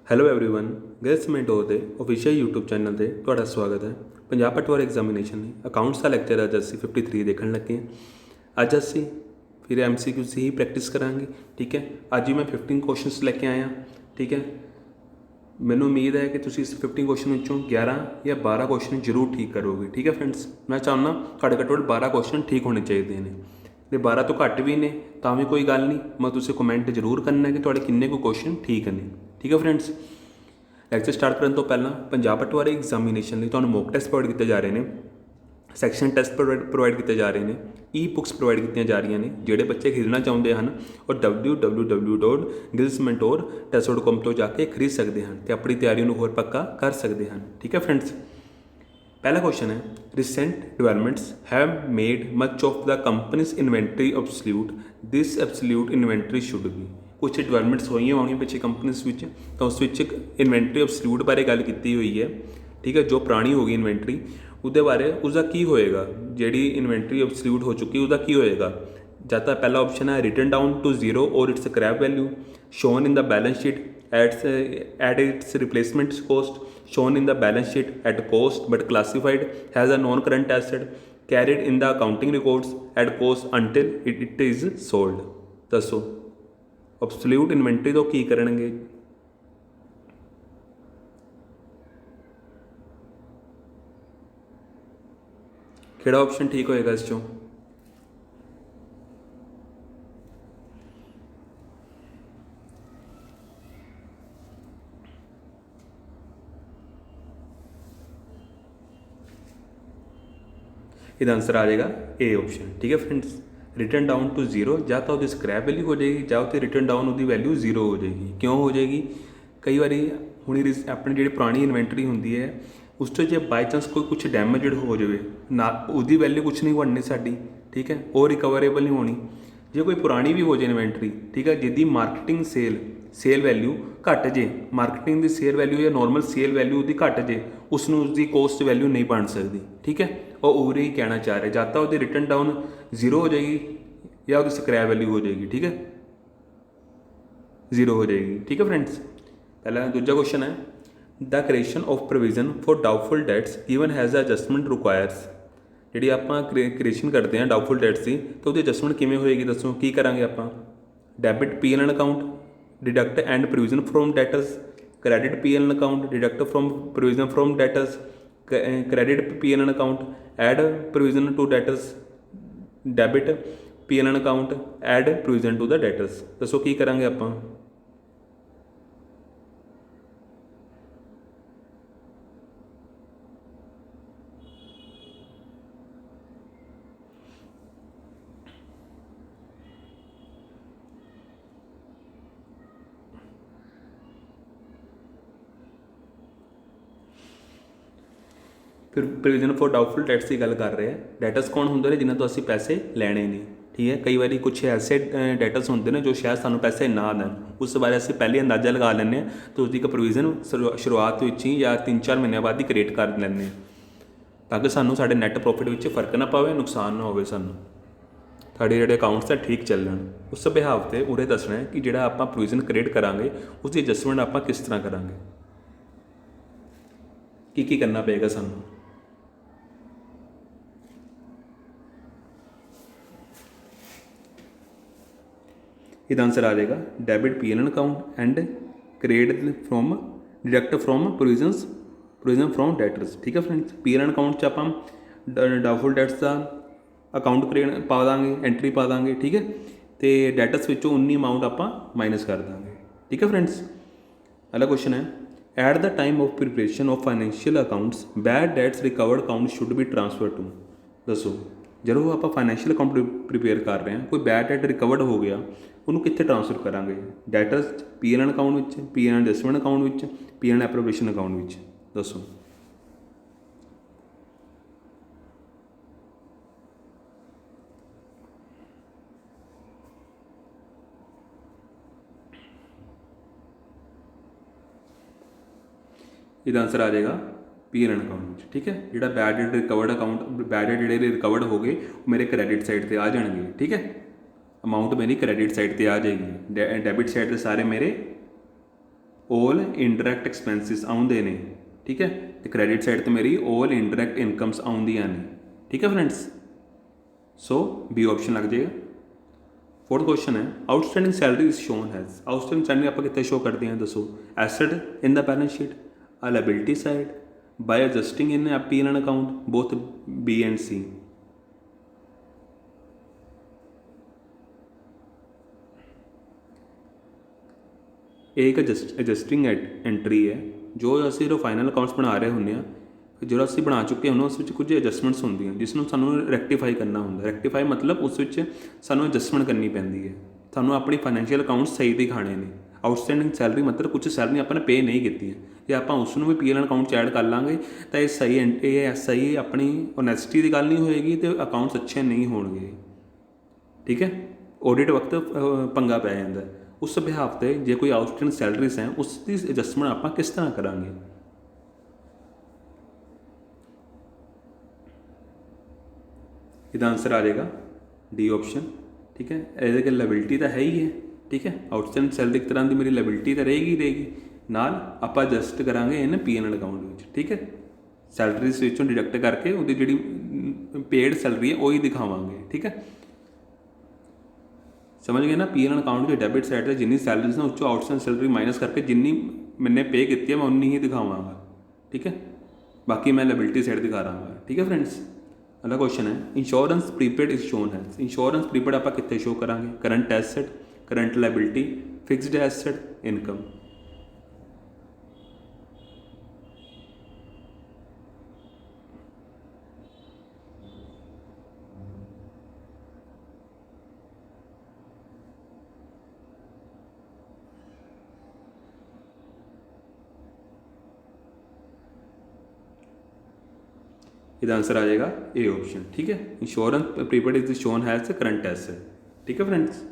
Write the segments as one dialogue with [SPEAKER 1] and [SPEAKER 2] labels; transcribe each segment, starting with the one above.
[SPEAKER 1] Hello everyone gas ਮਿੰਟੋ ਦੇ official YouTube channel ਤੇ ਤੁਹਾਡਾ ਸਵਾਗਤ ਹੈ। ਪੰਜਾਬ ਪਟਵਾਰੀ ਐਗਜ਼ਾਮੀਨੇਸ਼ਨ ਲਈ ਅਕਾਊਂਟਸ ਦਾ ਲੈਕਚਰ ਅੱਜ ਅਸੀਂ 53 ਦੇਖਣ ਲੱਗੇ ਹਾਂ। ਅੱਜ ਅਸੀਂ ਫਿਰ MCQs ਹੀ ਪ੍ਰੈਕਟਿਸ ਕਰਾਂਗੇ। ਠੀਕ ਹੈ, ਅੱਜ ਹੀ ਮੈਂ 15 ਕੁਐਸਚਨਸ ਲੈ ਕੇ ਆਇਆ। ਠੀਕ ਹੈ, ਮੈਨੂੰ ਉਮੀਦ ਹੈ ਕਿ ਤੁਸੀਂ ਇਸ 15 ਕੁਐਸਚਨ ਵਿੱਚੋਂ 11 ਜਾਂ 12 ਕੁਐਸਚਨ ਜ਼ਰੂਰ ਠੀਕ ਕਰੋਗੇ। ਠੀਕ ਹੈ ਫਰੈਂਡਸ, ਮੈਂ ਚਾਹੁੰਦਾ ਤੁਹਾਡੇ ਘੱਟੋ ਘੱਟ 12 ਕੁਐਸਚਨ ਠੀਕ ਹੋਣੇ ਚਾਹੀਦੇ ਨੇ। ਜੇ 12 ਤੋਂ ਘੱਟ ਵੀ ਨੇ ਤਾਂ ਵੀ ਕੋਈ ਗੱਲ ਨਹੀਂ, ਮੈਂ ਤੁਸੀਂ ਕਮੈਂਟ ਜ਼ਰੂਰ ਕਰਨਾ ਕਿ ਤੁਹਾਡੇ ਕਿੰਨੇ ਕੁ ਕੁਐਸਚਨ ਠੀਕ ਨੇ। ਠੀਕ ਹੈ ਫਰੈਂਡਸ, ਲੈਕਚਰ ਸਟਾਰਟ ਕਰਨ ਤੋਂ ਪਹਿਲਾਂ ਪੰਜਾਬ ਪਟਵਾਰੀ ਐਗਜ਼ਾਮੀਨੇਸ਼ਨ ਲਈ ਤੁਹਾਨੂੰ ਮੌਕ ਟੈਸਟ ਪ੍ਰੋਵਾਈਡ ਕੀਤੇ ਜਾ ਰਹੇ ਨੇ, ਸੈਕਸ਼ਨ ਟੈਸਟ ਪ੍ਰੋਵਾਈਡ ਕੀਤੇ ਜਾ ਰਹੇ ਨੇ, ਈ ਬੁੱਕਸ ਪ੍ਰੋਵਾਈਡ ਕੀਤੀਆਂ ਜਾ ਰਹੀਆਂ ਨੇ। ਜਿਹੜੇ ਬੱਚੇ ਖਰੀਦਣਾ ਚਾਹੁੰਦੇ ਹਨ ਉਹ www.gilsmentor.test.com ਤੋਂ ਜਾ ਕੇ ਖਰੀਦ ਸਕਦੇ ਹਨ ਅਤੇ ਆਪਣੀ ਤਿਆਰੀ ਨੂੰ ਹੋਰ ਪੱਕਾ ਕਰ ਸਕਦੇ ਹਨ। ਠੀਕ ਹੈ ਫਰੈਂਡਸ, पहला क्वेश्चन है, recent developments have made much of the companies inventory absolute, this absolute inventory should be. कुछ डेवलपमेंट्स हुई होनी पिछले कंपनीज में, तो उस इन्वेंट्री एब्सोल्यूट बारे गल की हुई है। ठीक है, जो पुरानी होगी इन्वेंट्री उसदे बारे उसका की होएगा, जी इन्वेंट्री एब्सोल्यूट हो चुकी उसका की होएगा। जब तक पहला ऑप्शन है रिटन डाउन टू जीरो और its scrap value shown in the balance sheet at its replacement cost, shown in the balance sheet at cost but classified as a non-current asset, carried in the accounting records at cost until it is sold। ਦੱਸੋ absolute inventory ਤੋਂ ਕੀ ਕਰਨਗੇ? ਕਿਹੜਾ option ਠੀਕ ਹੋਏਗਾ ਇਸ ਚੋਂ? ਇਹਦਾ answer आ जाएगा ए ऑप्शन। ठीक है friends, return down to zero, ਜਾਂ ਤਾਂ ਉਹਦੀ ਸਕ੍ਰੈਪ ਵੈਲਿਊ ਹੋ ਜਾਏਗੀ ਜਾਂ ਉੱਤੇ ਰਿਟਰਨ ਡਾਊਨ ਉਹਦੀ ਵੈਲਿਊ ਜ਼ੀਰੋ ਹੋ ਜਾਏਗੀ। ਕਿਉਂ ਹੋ ਜਾਏਗੀ? ਕਈ ਵਾਰੀ ਹੁਣ ਆਪਣੀ ਜਿਹੜੀ ਪੁਰਾਣੀ ਇਨਵੈਂਟਰੀ ਹੁੰਦੀ ਹੈ ਉਸ 'ਚ ਜੇ ਬਾਈ ਚਾਂਸ ਕੋਈ ਕੁਛ ਡੈਮੇਜਡ ਹੋ ਜਾਵੇ ਨਾ, ਉਹਦੀ ਵੈਲਿਊ ਕੁਛ ਨਹੀਂ ਬਣਨੀ ਸਾਡੀ। ਠੀਕ ਹੈ, ਉਹ ਰਿਕਵਰੇਬਲ ਨਹੀਂ ਹੋਣੀ। ਜੇ ਕੋਈ ਪੁਰਾਣੀ ਵੀ ਹੋ ਜਾਏ ਇਨਵੈਂਟਰੀ, ਠੀਕ ਹੈ, ਜਿਹਦੀ ਮਾਰਕੀਟਿੰਗ ਸੇਲ ਵੈਲਿਊ ਘੱਟ ਜੇ, ਮਾਰਕੀਟਿੰਗ ਦੀ ਸੇਲ ਵੈਲਿਊ ਜਾਂ ਨੋਰਮਲ ਸੇਲ ਵੈਲਿਊ ਉਹਦੀ ਘੱਟ ਜੇ, ਉਸ ਨੂੰ ਉਸਦੀ ਕੋਸਟ ਵੈਲਿਊ ਨਹੀਂ ਬਣ ਸਕਦੀ। ਠੀਕ ਹੈ, ਉਹ ਉਰੇ ਹੀ ਕਹਿਣਾ ਚਾਹ ਰਿਹਾ, ਜਦ ਤਾਂ ਉਹਦੀ ਰਿਟਰਨ ਡਾਊਨ ਜ਼ੀਰੋ ਹੋ ਜਾਏਗੀ ਜਾਂ ਉਹਦੀ ਸਕ੍ਰੈਪ ਵੈਲਿਊ ਹੋ ਜਾਏਗੀ। ਠੀਕ ਹੈ, ਜ਼ੀਰੋ ਹੋ ਜਾਏਗੀ। ਠੀਕ ਹੈ ਫਰੈਂਡਸ, ਪਹਿਲਾ ਦੂਜਾ ਕੁਐਸਚਨ ਹੈ, the creation of provision for doubtful debts given has a adjustment requires. ਜਿਹੜੀ ਆਪਾਂ ਕ੍ਰੀਏਸ਼ਨ ਕਰਦੇ ਹਾਂ ਡਾਊਟਫੁਲ ਡੈਟਸ ਦੀ, ਤਾਂ ਉਹਦੀ ਐਡਜਸਟਮੈਂਟ ਕਿਵੇਂ ਹੋਏਗੀ? ਦੱਸੋ ਕੀ ਕਰਾਂਗੇ ਆਪਾਂ? Debit PL account, deduct and provision from debtors, credit PL account, deduct from provision from debtors, credit PL account, add provision to debtors, debit PL account, add provision to the debtors. दसो की करांगे आपां? ਫਿਰ provision for doubtful debts ਦੀ ਗੱਲ ਕਰ ਰਹੇ ਆ। ਡੈਟਰਸ ਕੌਣ ਹੁੰਦੇ ਨੇ? ਜਿਨ੍ਹਾਂ ਤੋਂ ਅਸੀਂ ਪੈਸੇ ਲੈਣੇ ਨੇ। ਠੀਕ ਹੈ, ਕਈ ਵਾਰੀ ਕੁਛ ਐਸੇ ਡੈਟਰਸ ਹੁੰਦੇ ਨੇ ਜੋ ਸ਼ਾਇਦ ਸਾਨੂੰ ਪੈਸੇ ਨਾ ਦੇਣ, ਉਸ ਬਾਰੇ ਅਸੀਂ ਪਹਿਲੇ ਅੰਦਾਜ਼ਾ ਲਗਾ ਲੈਂਦੇ ਹਾਂ ਅਤੇ ਉਸਦੀ ਇੱਕ ਪ੍ਰੋਵੀਜ਼ਨ ਸ਼ੁਰੂਆਤ ਵਿੱਚ ਹੀ ਜਾਂ 3-4 ਮਹੀਨਿਆਂ ਬਾਅਦ ਹੀ ਕ੍ਰੀਏਟ ਕਰ ਲੈਂਦੇ ਹਾਂ, ਤਾਂ ਕਿ ਸਾਨੂੰ ਸਾਡੇ ਨੈੱਟ ਪ੍ਰੋਫਿਟ ਵਿੱਚ ਫਰਕ ਨਾ ਪਵੇ, ਨੁਕਸਾਨ ਨਾ ਹੋਵੇ, ਸਾਨੂੰ ਸਾਡੇ ਜਿਹੜੇ ਅਕਾਊਂਟਸ ਆ ਠੀਕ ਚੱਲਣ। ਉਸ ਬਿਹਾਵ 'ਤੇ ਉਰੇ ਦੱਸਣਾ ਹੈ ਕਿ ਜਿਹੜਾ ਆਪਾਂ ਪ੍ਰੋਵੀਜ਼ਨ ਕ੍ਰੀਏਟ ਕਰਾਂਗੇ ਉਸਦੀ ਐਡਜਸਟਮੈਂਟ ਆਪਾਂ ਕਿਸ ਤਰ੍ਹਾਂ ਕਰਾਂਗੇ, ਕੀ ਕਰਨਾ ਪਏਗਾ ਸਾਨੂੰ। ਇਹਦਾ ਆंसर ਆ ਜਾਏਗਾ debit PL account and create from deduct from provision from debtors. ਠੀਕ ਹੈ ਫਰੈਂਡਸ, PL ਅਕਾਊਂਟ 'ਚ ਆਪਾਂ ਡਾਊਟਫੁਲ ਡੈਟਸ ਦਾ ਅਕਾਊਂਟ ਕ੍ਰੀਏਟ ਪਾ ਦਾਂਗੇ, ਐਂਟਰੀ ਪਾ ਦਾਂਗੇ। ਠੀਕ ਹੈ, ਅਤੇ ਡੈਟਰਸ ਵਿੱਚੋਂ ਉਨੀ ਅਮਾਊਂਟ ਆਪਾਂ ਮਾਈਨਸ ਕਰ ਦਾਂਗੇ। ਠੀਕ ਹੈ ਫਰੈਂਡਸ, ਅਗਲਾ ਕੁਐਸਚਨ ਹੈ, at the time of preparation of financial accounts bad debts recovered account should be transfer to. ਦੱਸੋ ਜਦੋਂ ਆਪਾਂ ਫਾਈਨੈਂਸ਼ੀਅਲ ਅਕਾਊਂਟ ਪ੍ਰੀਪੇਅਰ ਕਰ ਰਹੇ ਹਾਂ, ਕੋਈ ਬੈਡ ਡੈਟ ਰਿਕਵਰਡ ਹੋ ਗਿਆ, ਉਹਨੂੰ ਕਿੱਥੇ ਟ੍ਰਾਂਸਫਰ ਕਰਾਂਗੇ? ਡੈਟਰਸ PL ਅਕਾਊਂਟ ਵਿੱਚ, PL ਐਡਜਸਟਮੈਂਟ ਅਕਾਊਂਟ ਵਿੱਚ, PL ਐਪਰੋਬੇਸ਼ਨ ਅਕਾਊਂਟ ਵਿੱਚ। ਦੱਸੋ ਇਹਦਾ ਆंसर ਆ ਜਾਏਗਾ PL ਅਕਾਊਂਟ ਵਿੱਚ। ਠੀਕ ਹੈ, ਜਿਹੜਾ bad debt recovered account, bad debt ਜਿਹੜੇ ਰਿਕਵਰਡ ਹੋ ਗਏ ਉਹ ਮੇਰੇ ਕ੍ਰੈਡਿਟ ਸਾਈਡ 'ਤੇ ਆ ਜਾਣਗੇ। ਠੀਕ ਹੈ, ਅਮਾਊਂਟ ਮੇਰੀ ਕ੍ਰੈਡਿਟ ਸਾਈਡ 'ਤੇ ਆ ਜਾਏਗੀ, ਡੈਬਿਟ ਸਾਈਡ 'ਤੇ ਸਾਰੇ ਮੇਰੇ ऑल इनडायरैक्ट एक्सपेंसिस आउंदे ने, ठीक है, तो क्रेडिट साइड तो मेरी ऑल इनडायरैक्ट इनकम्स आउंदियां ने, ठीक है फ्रेंड्स। सो बी ऑप्शन लग जाएगा। फोर्थ क्वेश्चन है outstanding salary is shown as, outstanding salary आप कितने शो करते हैं दसो, asset in the balance sheet, आ liability side, by adjusting in P N account, both B and C. एक एडजस्टिंग एंट्री है जो ਅਸੀਂ ਜਦੋਂ ਫਾਈਨਲ ਅਕਾਊਂਟਸ ਬਣਾ ਰਹੇ ਹੁੰਦੇ ਆ, ਜਦੋਂ ਅਸੀਂ ਬਣਾ ਚੁੱਕੇ ਹੁੰਦੇ ਉਸ ਵਿੱਚ ਕੁਝ ਐਡਜਸਟਮੈਂਟਸ ਹੁੰਦੀਆਂ ਜਿਸ ਨੂੰ ਸਾਨੂੰ ਰੈਕਟੀਫਾਈ ਕਰਨਾ ਹੁੰਦਾ। ਰੈਕਟੀਫਾਈ ਮਤਲਬ ਉਸ ਵਿੱਚ ਸਾਨੂੰ ਐਡਜਸਟਮੈਂਟ ਕਰਨੀ ਪੈਂਦੀ ਹੈ, ਸਾਨੂੰ ਆਪਣੀ ਫਾਈਨੈਂਸ਼ੀਅਲ ਅਕਾਊਂਟਸ ਸਹੀ ਦਿਖਾਣੇ ਨੇ। ਆਊਟਸਟੈਂਡਿੰਗ ਸੈਲਰੀ ਮਤਲਬ ਕੁਝ ਸੈਲਰੀ ਆਪਾਂ ਨੇ ਪੇ ਨਹੀਂ ਕੀਤੀ ਹੈ, ਜੇ ਆਪਾਂ ਉਸ ਨੂੰ ਵੀ ਪੀ ਐਲ ਅਕਾਊਂਟ 'ਚ ਐਡ ਕਰ ਲਾਂਗੇ ਤਾਂ ਇਹ ਸਹੀ ਆਪਣੀ ਓਨੈਸਟੀ ਦੀ ਗੱਲ ਨਹੀਂ ਹੋਏਗੀ ਅਤੇ ਅਕਾਊਂਟਸ ਅੱਛੇ ਨਹੀਂ ਹੋਣਗੇ, ਠੀਕ ਹੈ। ਆਡਿਟ ਵਕਤ ਪੰਗਾ ਪੈ ਜਾਂਦਾ। ਉਸ ਬਿਹਾਫ 'ਤੇ ਜੇ ਕੋਈ ਆਊਟਸਟੈਂਡਿੰਗ ਸੈਲਰੀਜ਼ ਹੈ ਉਸ ਦੀ ਐਡਜਸਟਮੈਂਟ ਆਪਾਂ ਕਿਸ ਤਰ੍ਹਾਂ ਕਰਾਂਗੇ। ਇਹਦਾ ਆंसर ਆ ਜਾਏਗਾ डी ऑप्शन, ठीक है। ਇਹਦੇ ਕਿ ਲਾਇਬਿਲਿਟੀ ਤਾਂ ਹੈ ਹੀ ਹੈ, ठीक है। ਆਊਟਸਟੈਂਡਿੰਗ ਸੈਲਰੀ ਇੱਕ ਤਰ੍ਹਾਂ ਦੀ ਮੇਰੀ ਲਾਇਬਿਲਿਟੀ ਤਾਂ ਰਹੇਗੀ ਨਾਲ ਆਪਾਂ ਐਡਜਸਟ ਕਰਾਂਗੇ ਇਹਨੇ ਪੀ ਐਨ ਐਲ ਅਕਾਊਂਟ ਵਿੱਚ, ਠੀਕ ਹੈ। ਸੈਲਰੀਜ਼ ਵਿੱਚੋਂ ਡਿਡਕਟ ਕਰਕੇ ਉਹਦੀ ਜਿਹੜੀ ਪੇਡ ਸੈਲਰੀ ਹੈ ਉਹੀ ਦਿਖਾਵਾਂਗੇ, ਠੀਕ ਹੈ। समझ गए ना। पी एन अकाउंट के डेबिट साइड से जिन्नी सैलरीज ने उस आउटस्टैंडिंग सैलरी माइनस करके जिन्नी मैंने पे की है मैं उन्नी ही दिखावांगा, ठीक है। बाकी मैं लायबिलिटी साइड दिखा रहा हूँ, ठीक है फ्रेंड्स। अगला क्वेश्चन है इंश्योरेंस प्रीपेड इज शोन है। इंश्योरेंस प्रीपेड आप कितने शो करांगे, current asset, current liability, fixed asset, income. इसका आंसर आ जाएगा ए ऑप्शन, ठीक है। Insurance prepaid is shown has current asset, ठीक है फ्रेंड्स।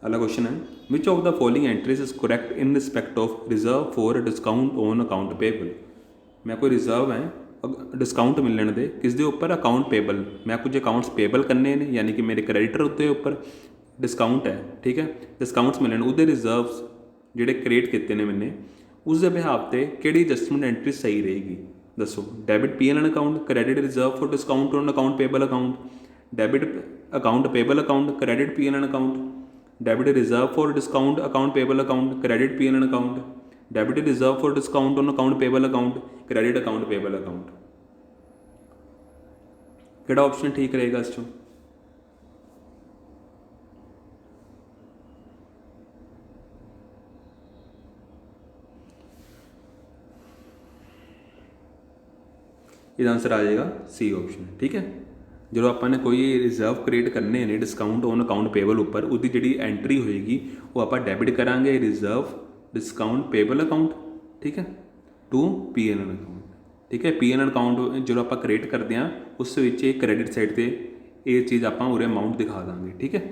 [SPEAKER 1] अगला क्वेश्चन है which of the following entries is correct in respect of reserve for discount on account payable. मैं कोई रिजर्व है डिस्काउंट मिलने दे किस दे उपर अकाउंट पेबल, मैं कुछ अकाउंट्स पेबल करने ने यानी कि मेरे क्रेडिटर उत्ते उपर डिस्काउंट है, ठीक है। डिस्काउंट्स मिलने उहदे रिजर्व्स जिहड़े क्रिएट किए ने मैंने उसके बिहाफ से किहड़ी एडजस्टमेंट एंट्री सही रहेगी दसो। Debit P N N account, credit reserve for discount on account payable account, debit account payable account, credit P N N account, debit reserve for discount account payable account, credit P N N account, debit reserve for discount on account payable account, credit account payable account. किहड़ा option ठीक रहेगा इस चों। इसका answer आ जाएगा C option, ठीक है। जो आपने कोई रिजर्व क्रिएट करने ने डिस्काउंट ऑन अकाउंट पेबल उपर उसकी जी एंट्री होएगी वो आप डेबिट करांगे रिजर्व डिस्काउंट पेबल अकाउंट, ठीक है, to P N N account, ठीक है। पी एन एन अकाउंट जो आप क्रिएट करते हैं उस क्रेडिट साइड पर ये चीज़ आप उरे अमाउंट दिखा देंगे, ठीक है।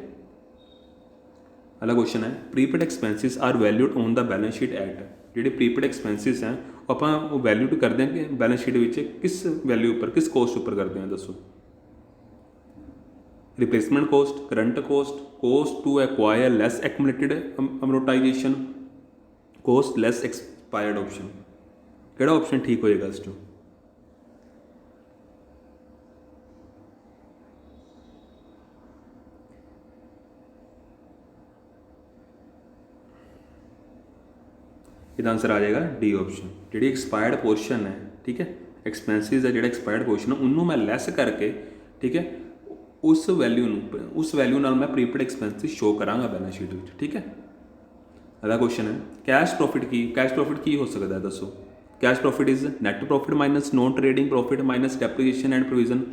[SPEAKER 1] अगला क्वेश्चन है prepaid expenses are valued on the balance sheet at. ਜਿਹੜੇ प्रीपेड एक्सपेंसिस हैं ਆਪਾਂ ਉਹ वैल्यूड करते हैं कि बैलेंस शीट ਵਿੱਚ किस वैल्यू पर किस कोस्ट उपर करते हैं दसो। Replacement cost, current cost, cost to acquire less accumulated amortisation, cost less expired option. ਕਿਹੜਾ ऑप्शन ठीक होएगा इस चो। इसका आंसर आ जाएगा डी ऑप्शन। जी एक्सपायर्ड पोर्शन है, ठीक है, एक्सपेंसिस है जो एक्सपायर्ड पोर्शन है उन्होंने मैं लैस करके, ठीक है, उस वैल्यू नाल मैं प्रीपेड एक्सपेंसिस शो करांगा बैलेंस शीट में, ठीक है। अगला क्वेश्चन है कैश प्रॉफिट की हो सकता है दसो। Cash profit is net profit minus non trading profit minus depreciation and provision,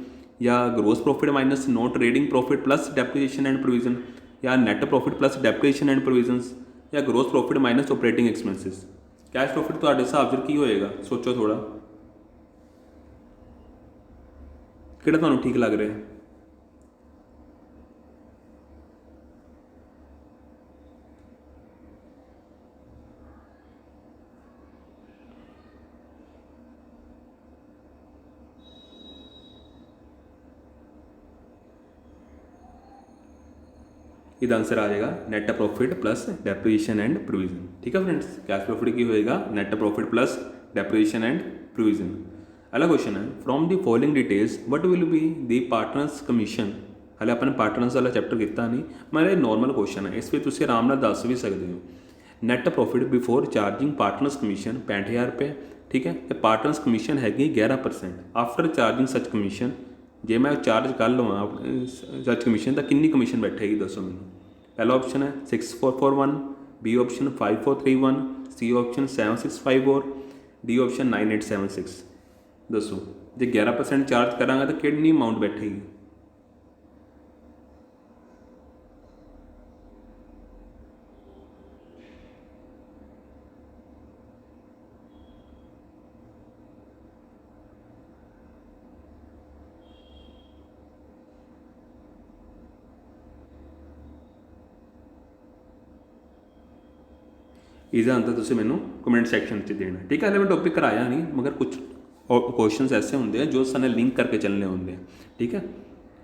[SPEAKER 1] या gross profit minus non trading profit plus depreciation and provision, या net profit plus depreciation and provisions, या gross profit minus operating expenses. Cash profit ਤੁਹਾਡੇ ਹਿਸਾਬ ਨਾਲ ਕੀ ਹੋਏਗਾ ਸੋਚੋ ਥੋੜਾ, ਕਿਹੜਾ ਤੁਹਾਨੂੰ ਠੀਕ ਲੱਗ ਰਿਹਾ। ਇਹਦਾ ਆंसर आ जाएगा net profit plus depreciation and provision. ਠੀਕ ਹੈ फ्रेंड्स, कैश प्रॉफिट की होएगा net profit plus depreciation and provision. अगला क्वेश्चन है from the following details what will be the partners commission. हाले अपने पार्टनर्स वाला चैप्टर किया नहीं, मैं नॉर्मल क्वेश्चन है, इस तुम आराम नाल दस भी सकते हो। Net profit before charging partners commission 65,000 रुपये। ठीक है, तो पार्टनर्स कमीशन हैगी 11%। आफ्टर चार्जिंग सच कमीशन, जे मैं चार्ज कर लवां सच कमीशन तो कितनी कमीशन बैठेगी दसो मैनू। पहला ऑप्शन है 6441, B option 5431, C option 7654, D option 9876। दसो जे 11% चार्ज करांगा तो कितनी अमाउंट बैठेगी। इसका आंसर तुम मैनू कमेंट सैक्शन देना। ठीक है, हले मैं टॉपिक कराया नहीं, मगर कुछ क्वेश्चन ऐसे होंगे हैं जो साने लिंक करके चलने होंगे। ठीक है,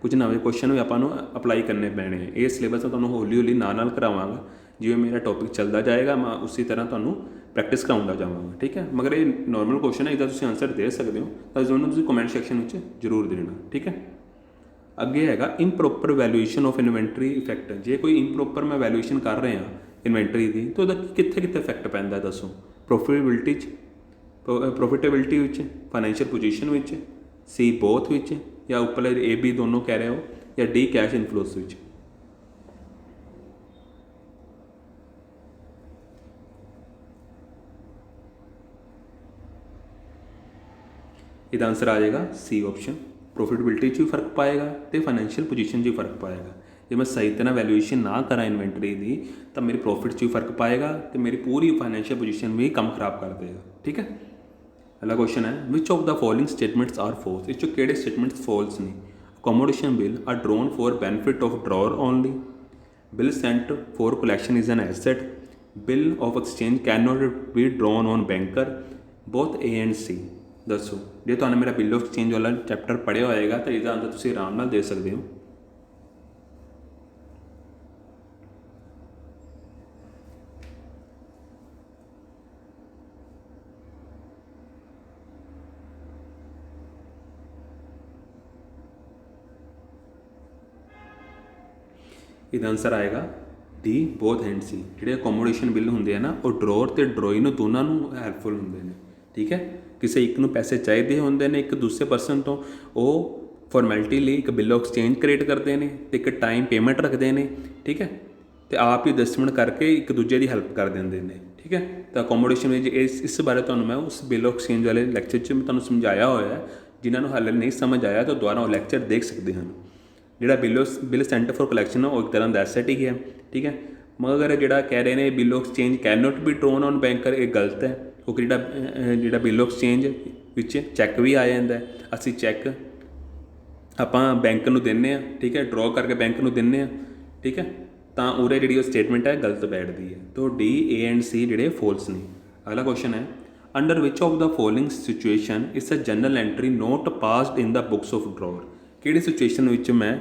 [SPEAKER 1] कुछ नवे क्वेश्चन भी आपां नूं अपलाई करने पैने हैं। ये सिलेबस मैं तुहानूं हौली हौली नाल करावांगा, जिवें मेरा टॉपिक चलता जाएगा मैं उसी तरह तुहानूं प्रैक्टिस कराउंदा जावांगा। ठीक है, मगर ये नॉर्मल क्वेश्चन है, इसका तुसीं आंसर दे सकते हो तो उन्होंने तुसीं कमेंट सैक्शन में जरूर देना। ठीक है, अगे हैगा improper valuation of inventory effect. जे कोई इंप्रॉपर मैं वैल्यूएशन कर रहा इन्वेंटरी की तो कित्थे कित्थे इफैक्ट पैंदा दसो। प्रॉफिटेबिलिटी प्रॉफिटेबिलिटी विच, फाइनैंशियल पोजीशन विच, सी बोथ विच, या ऊपर ए बी दोनों कह रहे हो, या डी कैश इनफ्लोस विच। इसका आंसर आ जाएगा सी ऑप्शन। प्रॉफिटेबिलिटी भी फर्क पाएगा तो फाइनैंशियल पोजीशन भी फर्क पाएगा। जे मैं सही तरह वैल्यूएशन ना करा इन्वेंटरी की तो मेरी प्रॉफिट भी फर्क पाएगा तो मेरी पूरी फाइनैंशियल पोजीशन भी कम खराब कर देगा। ठीक है, अगला क्वेश्चन है which of the following statements are false. इस किहड़े स्टेटमेंट्स फॉल्स ने। Accommodation bill are drawn for benefit of drawer only, bill sent for collection is an asset, bill of exchange can not be drawn on banker, both A and C. दसो जे तुहानूं मेरा bill of exchange वाला chapter पढ़िया होएगा तो इसका answer तुसीं आराम नाल दे सकते हो। इसका आंसर आएगा डी बोथ एंड सी। ਜਿਹੜੇ ਅਕੋਮੋਡੇਸ਼ਨ ਬਿੱਲ ਹੁੰਦੇ ਆ ਨਾ ਉਹ ਡਰੋਰ ਤੇ ਡਰੋਈ ਨੂੰ ਦੋਨਾਂ ਨੂੰ ਹੈਲਪਫੁਲ ਹੁੰਦੇ ਨੇ। ਠੀਕ ਹੈ, ਕਿਸੇ ਇੱਕ ਨੂੰ ਪੈਸੇ ਚਾਹੀਦੇ ਹੁੰਦੇ ਨੇ, ਇੱਕ ਦੂਸਰੇ ਪਰਸਨ ਤੋਂ ਉਹ ਫਾਰਮੈਲਿਟੀ ਲਈ ਇੱਕ ਬਿੱਲ ਆਫ ਐਕਸਚੇਂਜ ਕ੍ਰੀਏਟ ਕਰਦੇ ਨੇ ਤੇ ਇੱਕ ਟਾਈਮ ਪੇਮੈਂਟ ਰੱਖਦੇ ਨੇ। ਠੀਕ ਹੈ, ਤੇ ਆਪ ਹੀ ਅਡਜਸਟਮੈਂਟ ਕਰਕੇ ਇੱਕ ਦੂਜੇ ਦੀ ਹੈਲਪ ਕਰ ਦਿੰਦੇ ਨੇ। ਠੀਕ ਹੈ, ਤਾਂ ਅਕੋਮੋਡੇਸ਼ਨ ਵਿੱਚ ਇਸ ਬਾਰੇ ਤੁਹਾਨੂੰ ਮੈਂ ਉਸ ਬਿੱਲ ਆਫ ਐਕਸਚੇਂਜ ਵਾਲੇ ਲੈਕਚਰ 'ਚ ਮੈਂ ਤੁਹਾਨੂੰ ਸਮਝਾਇਆ ਹੋਇਆ ਹੈ। ਜਿਨ੍ਹਾਂ ਨੂੰ ਹਾਲੇ ਨਹੀਂ ਸਮਝ ਆਇਆ ਤਾਂ ਦੁਬਾਰਾ ਉਹ ਲੈਕਚਰ ਦੇਖ ਸਕਦੇ ਹਨ। ਜਿਹੜਾ ਬਿੱਲ ਸੈਂਟ ਫॉर ਕਲੈਕਸ਼ਨ ਉਹ ਇੱਕ ਤਰ੍ਹਾਂ ਦਾ ਐਸੈਟ ਹੀ ਹੈ। ਠੀਕ ਹੈ, ਮਗਰ ਜਿਹੜਾ ਕਹਿ ਰਹੇ ਨੇ bill of exchange can note B drone on banker, ਇਹ ਗਲਤ ਹੈ। ਕਿਉਂਕਿ ਜਿਹੜਾ ਬਿੱਲ ਆਫ ਐਕਸਚੇਂਜ ਵਿੱਚ ਚੈੱਕ ਵੀ ਆ ਜਾਂਦਾ। ਅਸੀਂ ਚੈੱਕ ਆਪਾਂ ਬੈਂਕ ਨੂੰ ਦਿੰਦੇ ਹਾਂ। ਠੀਕ ਹੈ, ਡਰੋ ਕਰਕੇ ਬੈਂਕ ਨੂੰ ਦਿੰਦੇ ਹਾਂ। ਠੀਕ ਹੈ, ਤਾਂ ਉਰੇ ਜਿਹੜੀ ਉਹ ਸਟੇਟਮੈਂਟ ਹੈ ਗਲਤ ਬੈਠਦੀ ਹੈ। ਤਾਂ ਡੀ ਏ ਐਂਡ ਸੀ ਜਿਹੜੇ ਫੋਲਸ ਨੇ। ਅਗਲਾ ਕੁਐਸਚਨ ਹੈ under which of the following situation is a journal entry not passed in the books of drawer. ਕਿਹੜੀ ਸਿਚੁਏਸ਼ਨ ਵਿੱਚ ਮੈਂ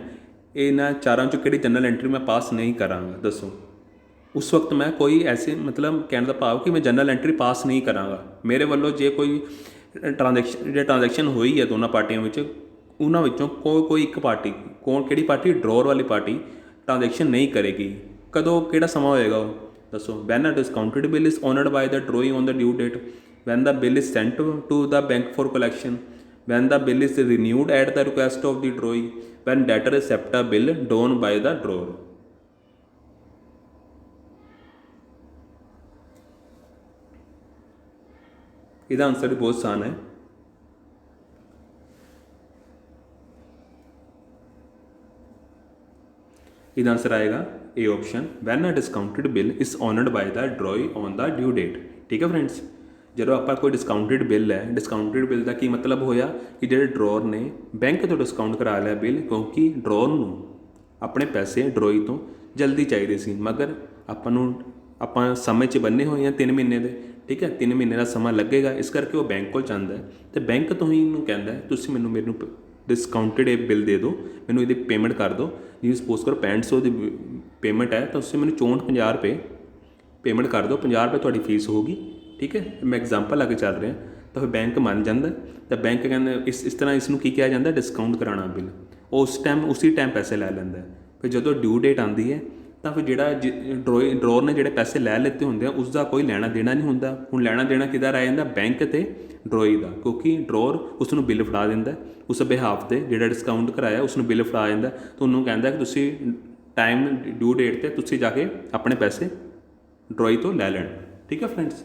[SPEAKER 1] ਇਹਨਾਂ ਚਾਰਾਂ 'ਚੋਂ ਕਿਹੜੀ ਜਨਰਲ ਐਂਟਰੀ ਮੈਂ ਪਾਸ ਨਹੀਂ ਕਰਾਂਗਾ ਦੱਸੋ। उस वक्त मैं कोई ऐसे मतलब कहने का भाव कि मैं जनरल एंट्री पास नहीं कराँगा। मेरे वालों जे कोई ट्रांजैक्शन हुई है दोनों पार्टियों में उन्होंने कोई एक पार्टी किहड़ी पार्टी ड्रॉर वाली पार्टी ट्रांजैक्शन नहीं करेगी। कदों किहड़ा समा होएगा दसो। When a discounted bill is honoured by the drawee on the due date, when the bill is sent to the bank for collection, when the bill is renewed at the request of the drawee, when debtor accept a bill drawn by the drawer. इसका answer भी बहुत आसान है। इसका answer आएगा ए option when a discounted bill is honoured by the drawee on the due date. ठीक है friends, जो आप कोई डिस्काउंटेड बिल है, डिस्काउंटेड बिल का की मतलब होया कि जो ड्रॉर ने बैंक तो डिस्काउंट करा लिया बिल क्योंकि ड्रॉर ਨੂੰ अपने पैसे ड्रॉई तो जल्दी चाहिए सी, मगर ਆਪਾਂ समय 'ਚ ਬੰਨੇ ਹੋਏ ਆ 3 ਮਹੀਨੇ ਦੇ। ठीक है, 3 महीने का समा लगेगा, इस करके वो बैंक को चाहता है तो बैंक तो ही कहता है तुसीं मैनूं डिसकाउंटेड एक बिल दे दो, मैंने ये पेमेंट कर दो। जिवें सपोज करो 6500 की पेमेंट है तो उससे मैंने 64-50 रुपये पेमेंट कर दो, 50 रुपये थोड़ी फीस होगी, ठीक है। मैं एग्जाम्पल ला के चल रहा, तो फिर बैंक मन जाता, तो बैंक कहते इस तरह इसनूं की कहा जाता, डिस्काउंट कराना बिल। उस टाइम उसी टाइम पैसे लै लैंदा। फिर जो ड्यू डेट आती है तो फिर जो ड्रोर ने जोड़े पैसे लै लेते होंगे उसका कोई लैना देना नहीं होंदा। हुण लैना देना किहदा रह जांदा, बैंक ते ड्रोई का, क्योंकि ड्रोर उसनूं बिल फड़ा दिंदा उस बिहाफ ते जिहड़ा डिस्काउंट कराया उसनूं बिल फड़ा दिंदा, तो उन्होंने कहता कि तुसीं टाइम ड्यू डेट ते तुसीं जाके अपने पैसे ड्रोई तो लै लैण, ठीक है फ्रेंड्स।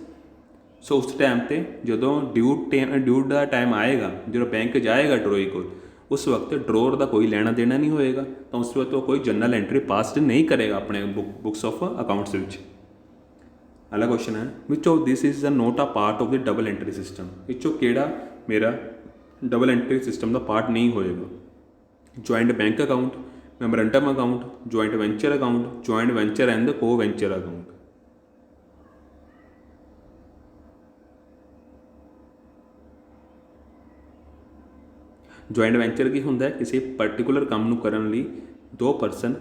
[SPEAKER 1] सो उस टाइम पर जो ड्यू का टाइम आएगा, जो बैंक जाएगा ड्रोई को, उस वक्त ड्रोर का कोई लेना देना नहीं होएगा, तो उस वक्त वो कोई जनरल एंट्री पास नहीं करेगा अपने बुक्स ऑफ अकाउंट्स विच। अगला क्वेश्चन है, which of this is not a part of the double entry system. विचों केड़ा मेरा डबल एंट्री सिस्टम का पार्ट नहीं होएगा? Joint bank account, memorandum account, joint venture account, joint venture and को venture account. Joint venture की होंदा है, किसी पर्टिकुलर काम नूं करन लई दो परसन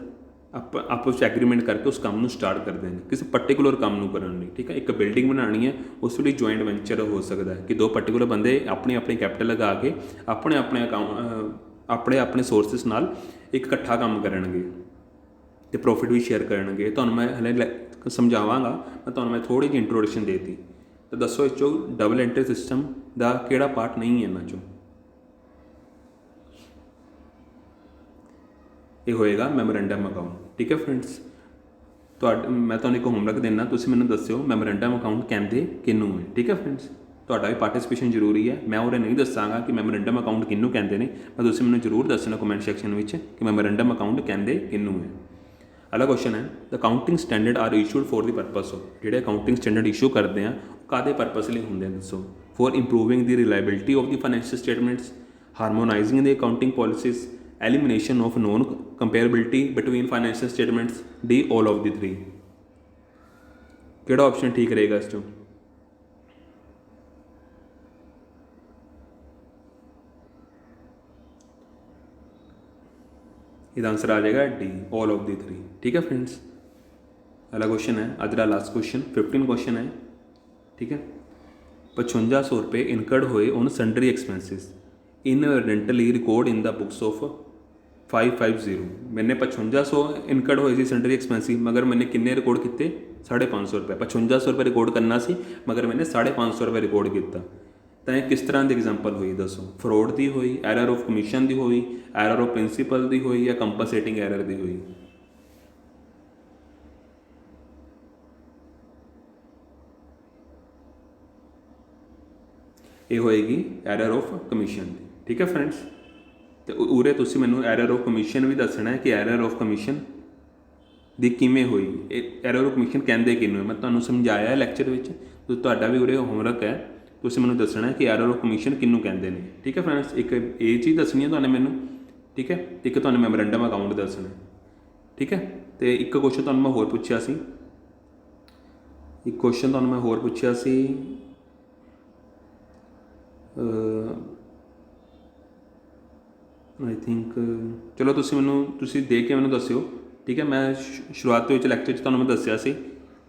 [SPEAKER 1] आपस में एग्रीमेंट करके उस काम नूं स्टार्ट करते हैं, किसी पर्टिकुलर काम नूं करन लई, ठीक है। एक बिल्डिंग बनानी है, उस लिए जॉइंट वेंचर हो सकता है कि दो पर्टिकुलर बंदे अपनी अपनी कैपिटल लगा के अपने अपने अकाउंट अपने अपने सोर्सिस नाल एक इकट्ठा काम करनगे तो प्रॉफिट भी शेयर करनगे। तुहानूं मैं हले समझावांगा, मैं तुहानूं मैं थोड़ी जी इंट्रोडक्शन देती, तो दसो इस चों डबल एंट्री सिस्टम का किहड़ा पार्ट नहीं है इन्हां चों? ये होएगा मैमोरेंडम अकाउंट, ठीक है फ्रेंड्स। तो मैं तुहानूं एक होमवर्क देना, तुसीं मैनूं दस्सिओ मैमोरेंडम अकाउंट कहंदे किहनूं है, ठीक है फ्रेंड्स। तुहाडा भी पार्टिसिपेशन जरूरी है, मैं उरे नहीं दसांगा कि मैमोरेंडम अकाउंट किहनूं कहंदे ने, पर तुसीं मैनूं जरूर दसना कमेंट सैक्शन में कि मैमोरेंडम अकाउंट कहंदे किहनूं है। अगला क्वेश्चन है, the accounting standard are issued for the purpose of. जिहड़े अकाउंटिंग स्टैंडर्ड इशू करते हैं काहदे पर्पस लई हुंदे हैं दसो? For improving the reliability of the financial statements, harmonising the accounting policies, elimination of non comparability between financial statements, D all of the three। केड़ा option ठीक रहेगा इस चों? इसका आंसर आ जाएगा D, all of the three, ठीक है फ्रेंड्स। अगला क्वेश्चन है, आज का लास्ट क्वेश्चन 15 क्वेश्चन है, ठीक है। 5500 रुपये इनकर्ड हुए on sundry expenses inadvertently record in the books of 550। मैंने 5500 इनकर्ड होए सी सन्ड्री एक्सपेंसिस, मगर मैंने किन्ने रिकॉर्ड किए? 550 रुपये। 5500 रुपये रिकॉर्ड करना सी, मगर मैंने 550 रुपये रिकॉर्ड किया। तो ये किस तरह की एग्जाम्पल हुई दसो? फ्रॉड की हुई, एरर ऑफ कमीशन की हुई, एरर ऑफ प्रिंसीपल की हुई, या कंपनसेटिंग एरर की हुई? ये होएगी एरर ऑफ कमीशन, ठीक है फ्रेंड्स। तो उरे तुसीं मैनूं एरर ऑफ कमीशन भी दसना है कि एरर ऑफ कमीशन दी किवें हुई, एरर ऑफ कमीशन कहंदे किहनूं? मैं तुहानूं समझाया लैक्चर विच, तो तुहाडा भी उरे होमवर्क है, तुसीं मैनूं दसना है कि एरर ऑफ कमीशन किहनूं कहंदे ने, ठीक है फ्रेंड्स। एक ये चीज़ दसनी है तुहानूं मैनूं, ठीक है। एक तुहानूं मैमोरेंडम अकाउंट दसना है, ठीक है। तो एक क्वेश्चन तुहानूं मैं होर पुछया सी, एक क्वेश्चन तुहानूं मैं होर पुछया सी, आई थिंक चलो तुसीं मैनूं तुसीं देख के मैनूं दस्सिओ, ठीक है। मैं शुरुआत लैक्चर तुहानूं मैं दस्सिया सी,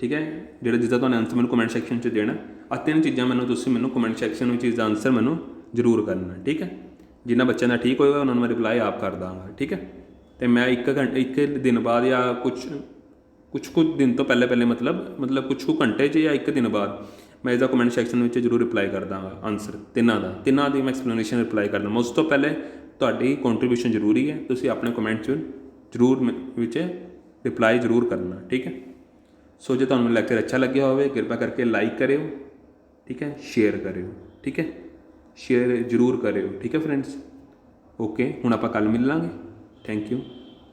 [SPEAKER 1] ठीक है, जिहड़ा जिसका तुहानूं आंसर मैनूं कमेंट सैक्शन च देना। आ तीन चीज़ां मैनूं तुसीं मैनूं कमेंट सैक्शन में इसका आंसर मैनूं जरूर करना, ठीक है। जिन्हां बच्चों का ठीक होएगा उन्होंने मैं रिप्लाई आप कर दांगा, ठीक है। तो मैं एक दिन बाद या कुछ दिन तो पहले मतलब कुछ घंटे च या एक दिन बाद मैं इसका कमेंट सैक्शन में जरूर रिप्लाई कर दांगा आंसर तिन्हां दी मैं एक्सप्लेनेशन रिप्लाई कर दूँगा। उस तो पहले तुहाडी कॉन्ट्रीब्यूशन जरूरी है, तुसीं अपने कमेंट जरूर विच रिप्लाई जरूर करना, ठीक है। सो जो तुहानूं लैक्चर अच्छा लग्या होवे कृपा करके लाइक करियो, ठीक है, शेयर करियो, ठीक है, शेयर जरूर करियो, ठीक है फ्रेंड्स। ओके, हुण आपां कल मिलांगे। Thank you.